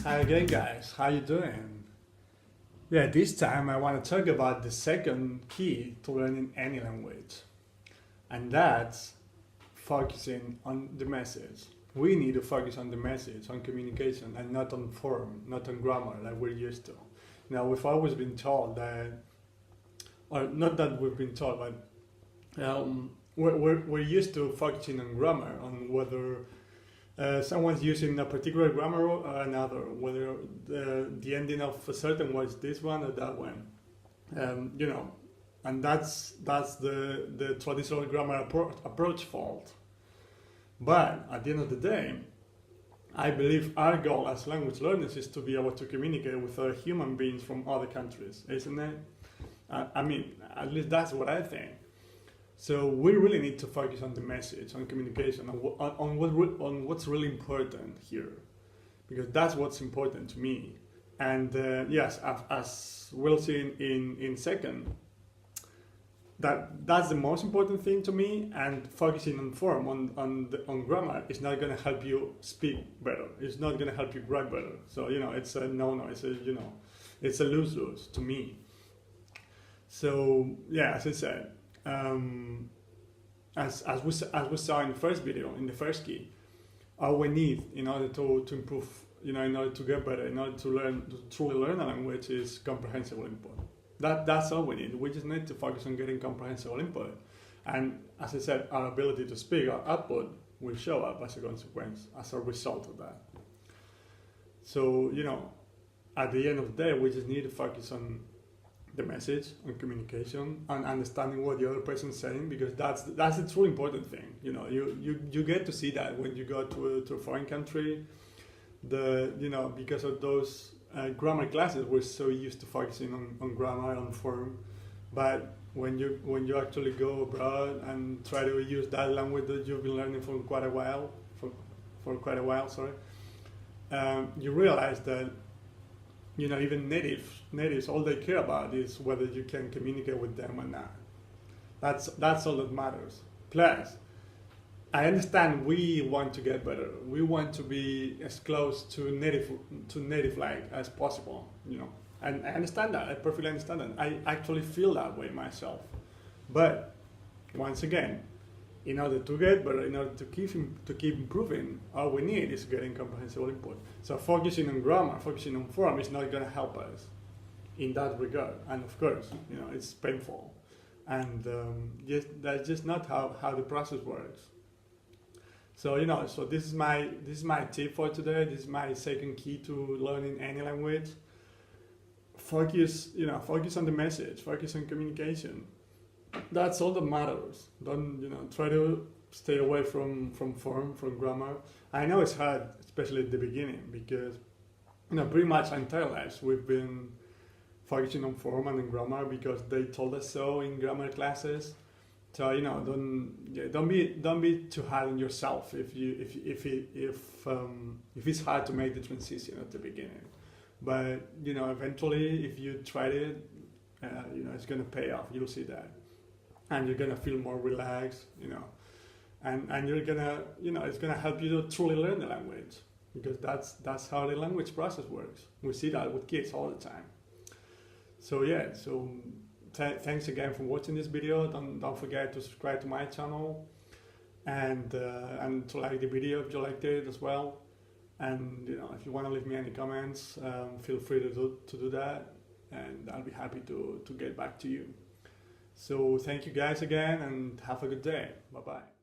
Hi again guys, how you doing? Yeah, this time I want to talk about the second key to learning any language, and that's focusing on the message. We need to focus on the message, on communication, and not on form, not on grammar like we're used to. Now, we've always been told that, or not that we've been told, but we're used to focusing on grammar, on whether someone's using a particular grammar or another, whether the ending of a certain word is this one or that one. You know, and that's the traditional grammar approach fault. But at the end of the day, I believe our goal as language learners is to be able to communicate with other human beings from other countries, isn't it? I mean, at least that's what I think. So we really need to focus on the message, on communication, on what's really important here, because that's what's important to me. And yes, as we'll see in second, that's the most important thing to me. And focusing on form, on grammar, is not going to help you speak better. It's not going to help you write better. So it's a no. It's a lose-lose to me. So yeah, as I said. As we saw in the first video, in the first key, all we need in order to improve, in order to get better, in order to truly learn a language, is comprehensible input. That's all we need. We just need to focus on getting comprehensible input, and as I said, our ability to speak, our output, will show up as a consequence, as a result of that. So at the end of the day, we just need to focus on the message, on communication, and understanding what the other person is saying, because that's a truly important thing. You get to see that when you go to a foreign country. Because of those grammar classes, we're so used to focusing on grammar, on form, but when you actually go abroad and try to use that language that you've been learning for quite a while, you realize that even natives, all they care about is whether you can communicate with them or not. That's all that matters. Plus, I understand we want to get better. We want to be as close to native-like as possible. And I understand that. I perfectly understand that. I actually feel that way myself. But once again, in order to get better, in order to keep improving, all we need is getting comprehensible input. So focusing on grammar, focusing on form is not going to help us in that regard. And of course, it's painful, and that's just not how the process works. So so this is my tip for today. This is my second key to learning any language. Focus on the message. Focus on communication. That's all that matters. Don't try to stay away from form, from grammar. I know it's hard, especially at the beginning, because pretty much our entire lives we've been focusing on form and on grammar because they told us so in grammar classes. So don't be too hard on yourself if it's hard to make the transition at the beginning. But eventually, if you try it, it's gonna pay off. You'll see that. And you're gonna feel more relaxed, and you're gonna, it's gonna help you to truly learn the language, because that's how the language process works. We see that with kids all the time. So yeah, thanks again for watching this video. Don't forget to subscribe to my channel, and to like the video if you liked it as well. And if you want to leave me any comments, feel free to do that, and I'll be happy to get back to you. So thank you guys again, and have a good day. Bye-bye.